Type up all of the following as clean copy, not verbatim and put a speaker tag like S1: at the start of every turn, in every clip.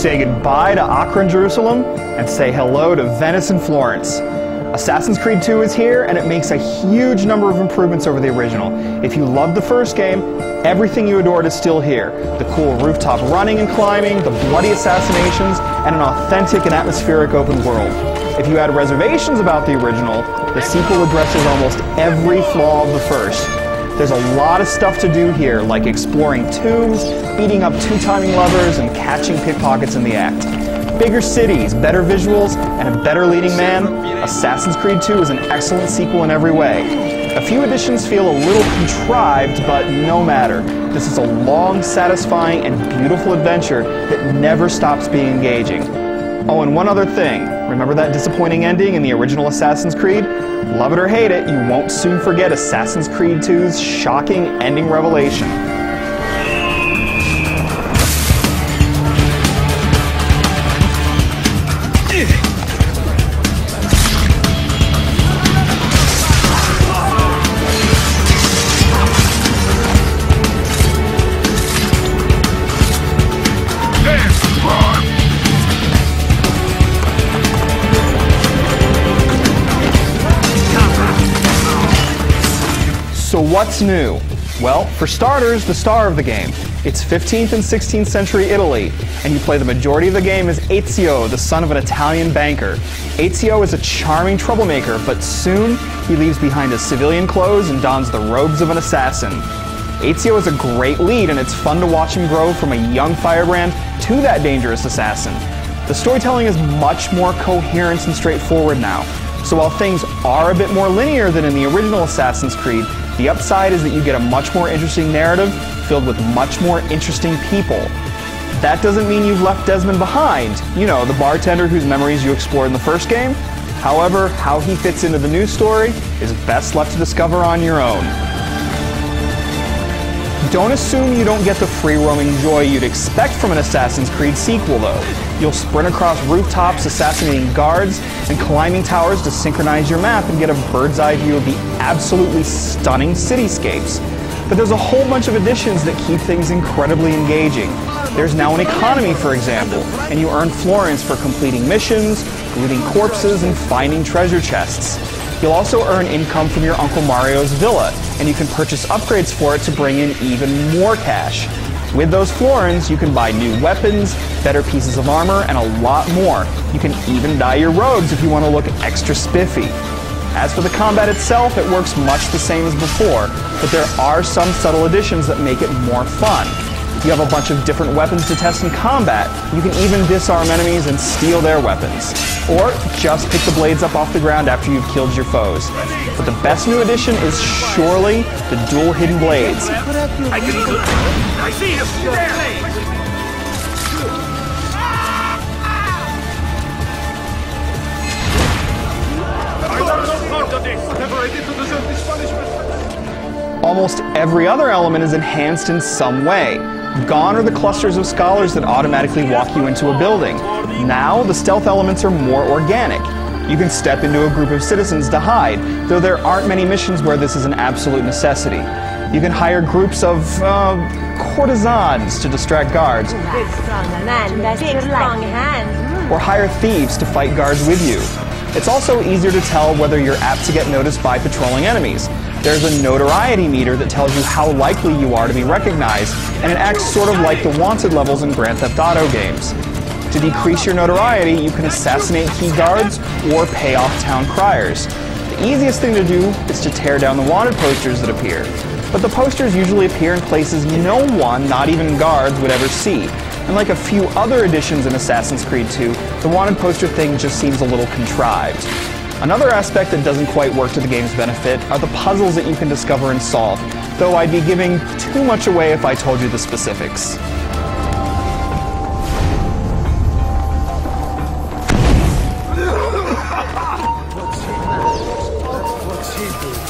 S1: say goodbye to Accra and Jerusalem and say hello to Venice and Florence. Assassin's Creed 2 is here, and it makes a huge number of improvements over the original. If you loved the first game, everything you adored is still here. The cool rooftop running and climbing, the bloody assassinations, and an authentic and atmospheric open world. If you had reservations about the original, the sequel addresses almost every flaw of the first. There's a lot of stuff to do here, like exploring tombs, beating up two timing lovers, and catching pickpockets in the act. Bigger cities, better visuals, and a better leading man, Assassin's Creed 2 is an excellent sequel in every way. A few additions feel a little contrived, but no matter. This is a long, satisfying, and beautiful adventure that never stops being engaging. Oh, and one other thing. Remember that disappointing ending in the original Assassin's Creed? Love it or hate it, you won't soon forget Assassin's Creed 2's shocking ending revelation. So what's new? Well, for starters, the star of the game. It's 15th and 16th century Italy, and you play the majority of the game as Ezio, the son of an Italian banker. Ezio is a charming troublemaker, but soon he leaves behind his civilian clothes and dons the robes of an assassin. Ezio is a great lead, and it's fun to watch him grow from a young firebrand to that dangerous assassin. The storytelling is much more coherent and straightforward now. So while things are a bit more linear than in the original Assassin's Creed, the upside is that you get a much more interesting narrative filled with much more interesting people. That doesn't mean you've left Desmond behind, you know, the bartender whose memories you explored in the first game. However, how he fits into the new story is best left to discover on your own. Don't assume you don't get the free-roaming joy you'd expect from an Assassin's Creed sequel, though. You'll sprint across rooftops, assassinating guards, and climbing towers to synchronize your map and get a bird's-eye view of the absolutely stunning cityscapes. But there's a whole bunch of additions that keep things incredibly engaging. There's now an economy, for example, and you earn florins for completing missions, looting corpses, and finding treasure chests. You'll also earn income from your Uncle Mario's villa, and you can purchase upgrades for it to bring in even more cash. With those florins, you can buy new weapons, better pieces of armor, and a lot more. You can even dye your robes if you want to look extra spiffy. As for the combat itself, it works much the same as before, but there are some subtle additions that make it more fun. You have a bunch of different weapons to test in combat. You can even disarm enemies and steal their weapons. Or just pick the blades up off the ground after you've killed your foes. But the best new addition is surely the dual hidden blades.
S2: I see him!
S1: Almost every other element is enhanced in some way. Gone are the clusters of scholars that automatically walk you into a building. Now, the stealth elements are more organic. You can step into a group of citizens to hide, though there aren't many missions where this is an absolute necessity. You can hire groups of, courtesans to distract guards, or hire thieves to fight guards with you. It's also easier to tell whether you're apt to get noticed by patrolling enemies. There's a notoriety meter that tells you how likely you are to be recognized, and it acts sort of like the wanted levels in Grand Theft Auto games. To decrease your notoriety, you can assassinate key guards or pay off town criers. The easiest thing to do is to tear down the wanted posters that appear. But the posters usually appear in places no one, not even guards, would ever see. And like a few other additions in Assassin's Creed 2, the wanted poster thing just seems a little contrived. Another aspect that doesn't quite work to the game's benefit are the puzzles that you can discover and solve, though I'd be giving too much away if I told you the specifics.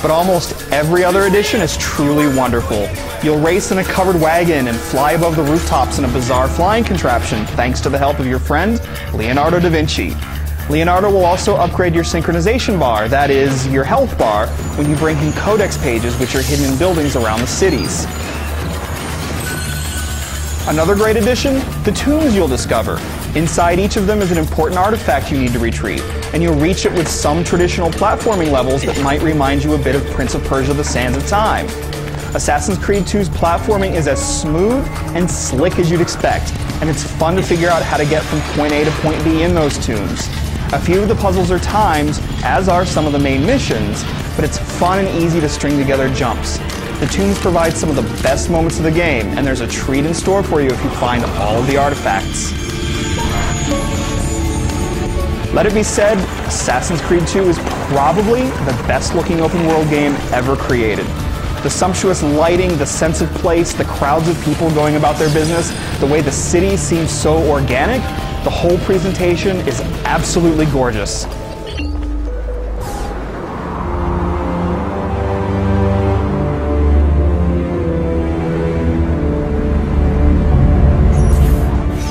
S1: But almost every other edition is truly wonderful. You'll race in a covered wagon and fly above the rooftops in a bizarre flying contraption thanks to the help of your friend, Leonardo da Vinci. Leonardo will also upgrade your synchronization bar, that is, your health bar, when you bring him codex pages which are hidden in buildings around the cities. Another great addition, the tombs you'll discover. Inside each of them is an important artifact you need to retrieve, and you'll reach it with some traditional platforming levels that might remind you a bit of Prince of Persia: The Sands of Time. Assassin's Creed 2's platforming is as smooth and slick as you'd expect, and it's fun to figure out how to get from point A to point B in those tunes. A few of the puzzles are timed, as are some of the main missions, but it's fun and easy to string together jumps. The tunes provide some of the best moments of the game, and there's a treat in store for you if you find all of the artifacts. Let it be said, Assassin's Creed 2 is probably the best looking open world game ever created. The sumptuous lighting, the sense of place, the crowds of people going about their business, the way the city seems so organic, the whole presentation is absolutely gorgeous.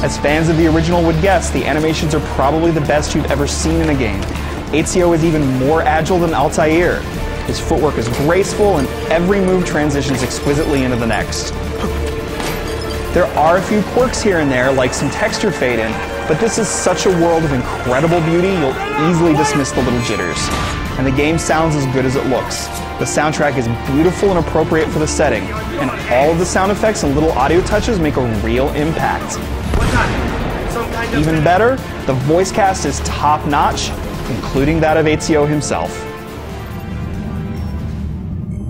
S1: As fans of the original would guess, the animations are probably the best you've ever seen in a game. Ezio is even more agile than Altair. His footwork is graceful, and every move transitions exquisitely into the next. There are a few quirks here and there, like some texture fade in, but this is such a world of incredible beauty, you'll easily dismiss the little jitters. And the game sounds as good as it looks. The soundtrack is beautiful and appropriate for the setting, and all of the sound effects and little audio touches make a real impact. Even better, the voice cast is top-notch, including that of Ezio himself.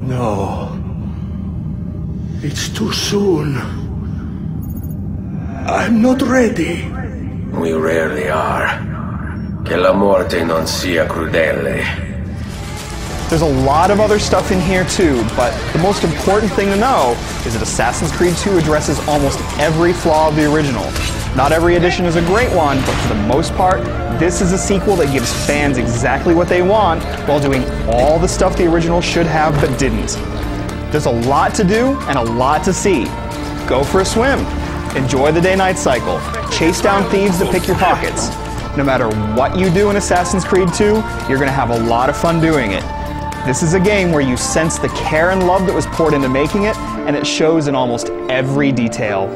S2: No. It's too soon. I'm not ready.
S3: We rarely are. Che la morte non sia crudele.
S1: There's a lot of other stuff in here too, but the most important thing to know is that Assassin's Creed 2 addresses almost every flaw of the original. Not every edition is a great one, but for the most part, this is a sequel that gives fans exactly what they want while doing all the stuff the original should have but didn't. There's a lot to do and a lot to see. Go for a swim. Enjoy the day-night cycle. Chase down thieves to pick your pockets. No matter what you do in Assassin's Creed 2, you're going to have a lot of fun doing it. This is a game where you sense the care and love that was poured into making it, and it shows in almost every detail.